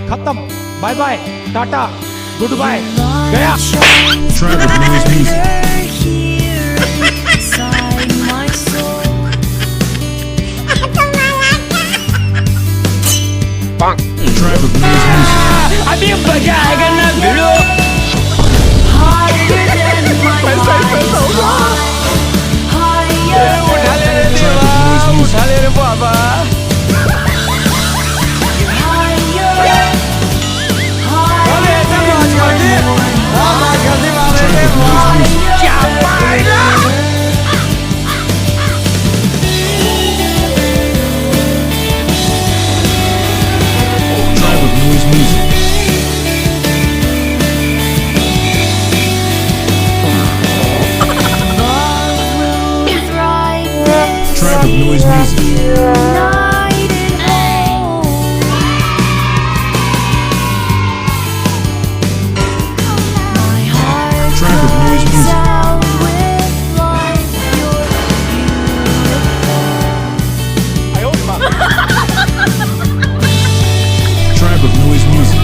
खत्म, bye bye, tata, goodbye, गया। Tribe of noise music. Tribe of noise music. अभी मजा आएगा ना भिड़ो। पैसा ही पैसा होगा। उठा ले रे देवा, उठा ले रे बाबा। अरे ऐसा बात कर दे, बात कर दे बाबा रे बाबा। क्या पाएगा? Tribe of noise music. Tribe of noise music. Tribe of noise music. Tribe of noise music.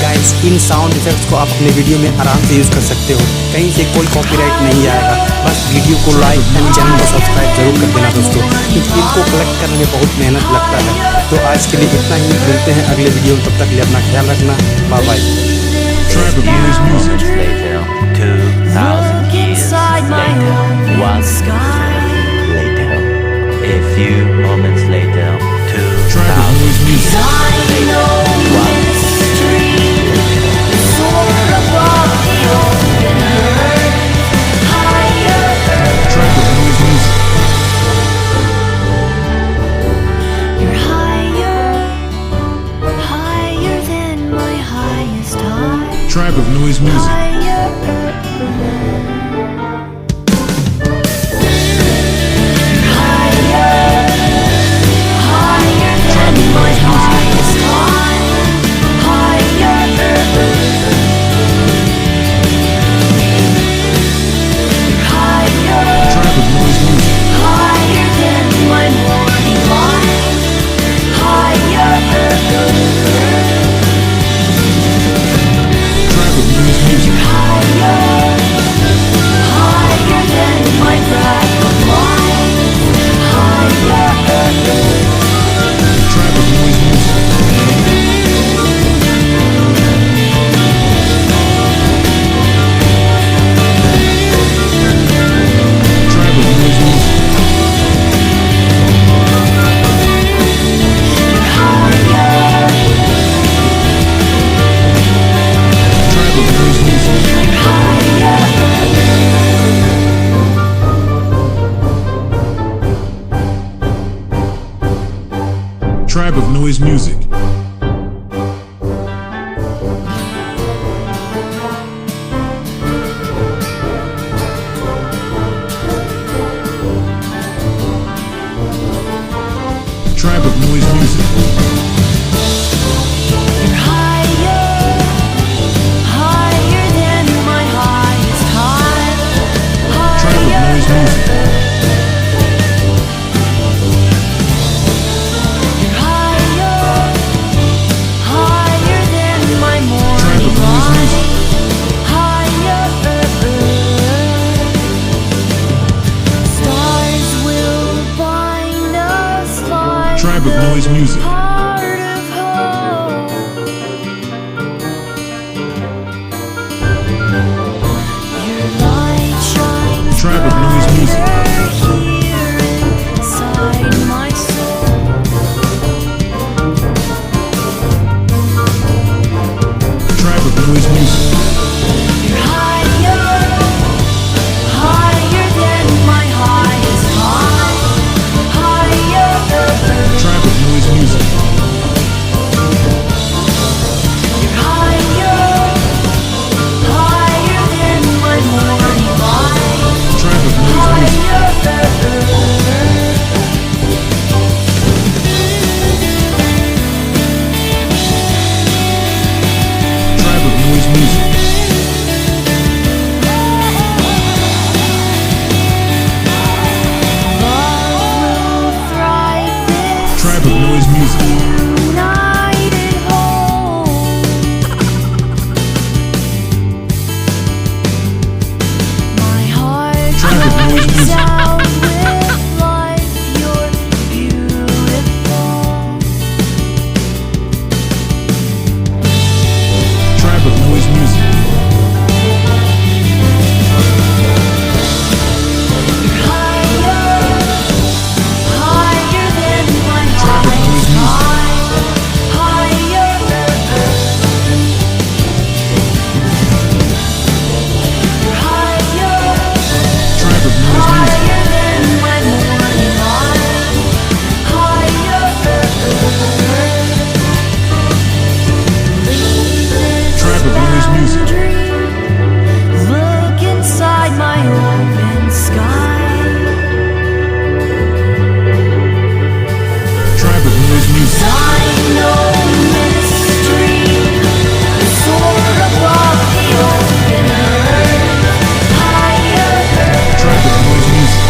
Guys, इन साउंड इफेक्ट्स को आप अपने वीडियो में आराम से यूज़ कर सकते हो। कहीं से कोई कॉपीराइट नहीं आएगा। बस वीडियो को लाइक एंड चैनल को सब्सक्राइब जरूर कर देना दोस्तों, क्योंकि इनको कलेक्ट करने में बहुत मेहनत लगता है। तो आज के लिए इतना ही, मिलते हैं अगले वीडियो में। तब तक के लिए अपना ख्याल रखना। Bye bye. Tribe of noise music. Later, 2,000 years later, 1 later, a few moments later, Tribe of 2,000 noise music. Tribe of noise music. Tribe of noise music. Tribe of noise music. Tribe of noise music. Tribe of noise music. Tribe of noise music. Tribe of noise music. Tribe of noise music. Tribe of noise music. Tribe of noise music. Tribe of noise music. Tribe of noise music. Tribe of noise music. Tribe of noise music. Tribe of noise music. Tribe of noise music. Tribe of noise music. Tribe of noise music. music. Look inside my open sky. Tribe of noise music. I know mystery, the sword above the open earth, higher. Tribe of noise music.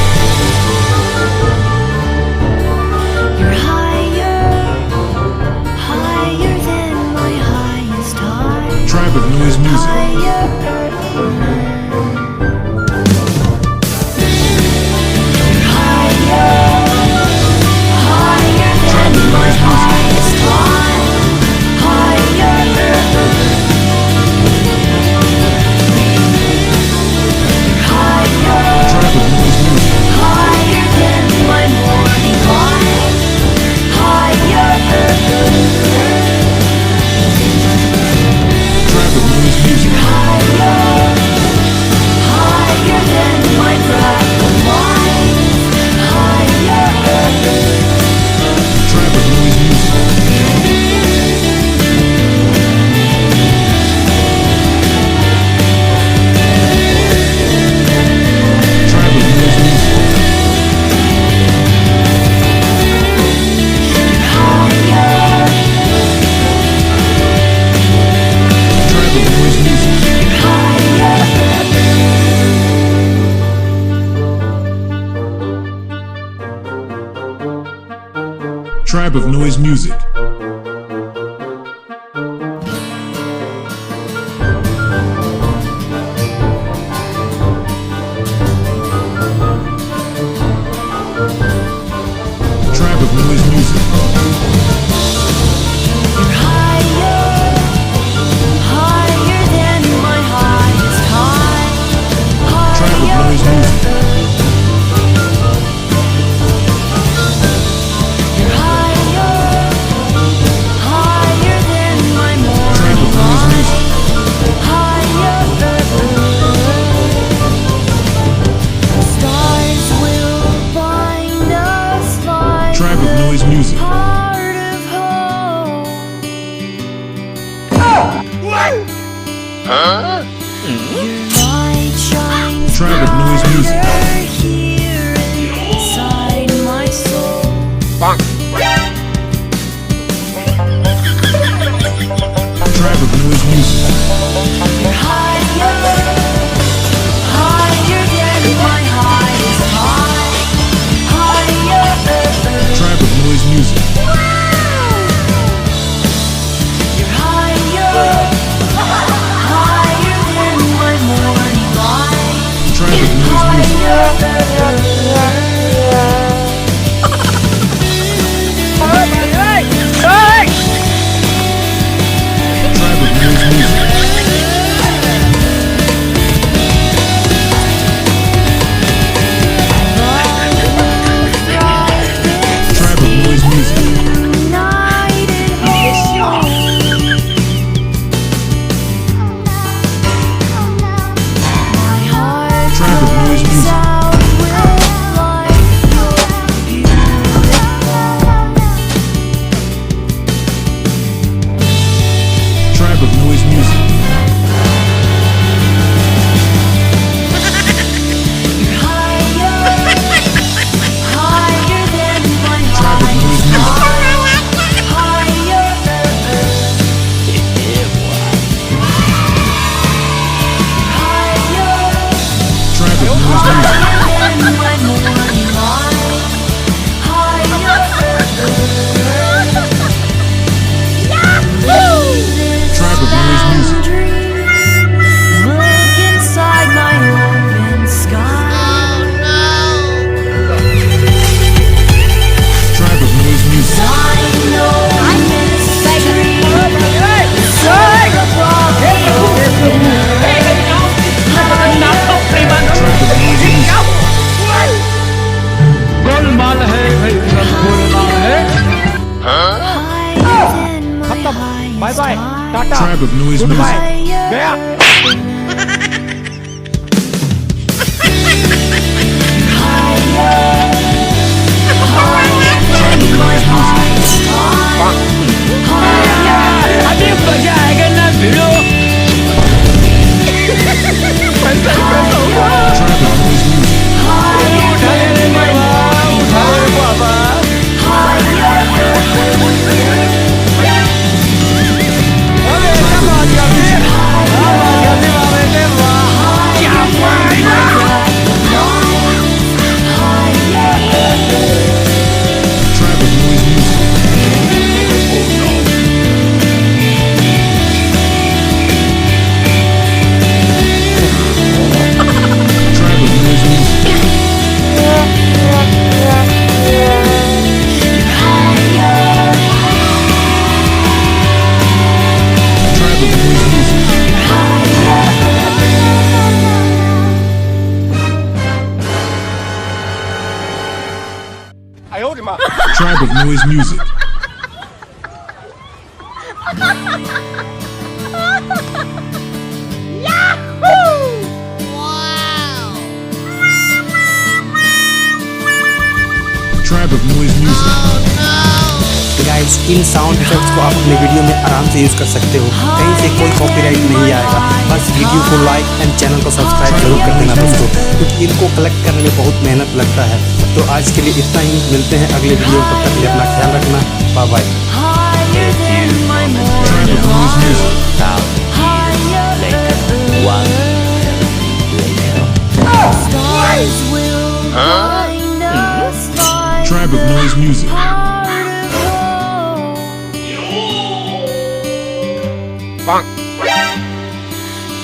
You're higher, higher than my highest high. Tribe of noise music. Higher. Tribe of noise music. Tribe of noise music. Higher than my highest high. Tribe of noise music. You're higher, higher than my Tribe of noise morning music. higher. Stars will bind us like Tribe of noise music. heart of home. Your light shines Tribe of noise music. brighter here inside my soul. Tribe of noise music. You're higher, higher than my highest high. Higher. Tribe of noise music. You're higher, higher than my morning light. Tribe of noise music. Tribe of noise music. Tribe of noise music. Night at home. My heart Tribe of noise cries music. out with life. You're beautiful. Tribe of noise music. You're higher, higher than my Tribe of noise music. higher. Higher. Tribe of noise music. Than my morning light. Higher. Tribe of noise music. Look inside my open sky. Tribe of noise music. I know mystery. The sword above the open earth. गोलमाल है भाई सब गोलमाल है Higher than my highest bye bye high. Tata Tribe of noise goodbye music. गया अभी मजा आएगा ना भिड़ो Tribe of noise music. Tribe of noise music. Guys इन साउंड इफेक्ट्स को आप अपने वीडियो में आराम से यूज कर सकते हो, कहीं से कोई कॉपीराइट नहीं आएगा। बस वीडियो को लाइक एंड चैनल को सब्सक्राइब जरूर कर देना दोस्तों, क्योंकि इनको कलेक्ट करने में बहुत मेहनत लगता है। तो आज के लिए इतना ही, मिलते हैं अगले वीडियो में, तब तक के लिए अपना ख्याल रखना, bye bye. A few moments later, 1,000 years later, 1,000 later. Stars will find us by Tribe of noise music.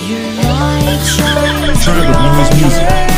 Your light shines Tribe of noise music.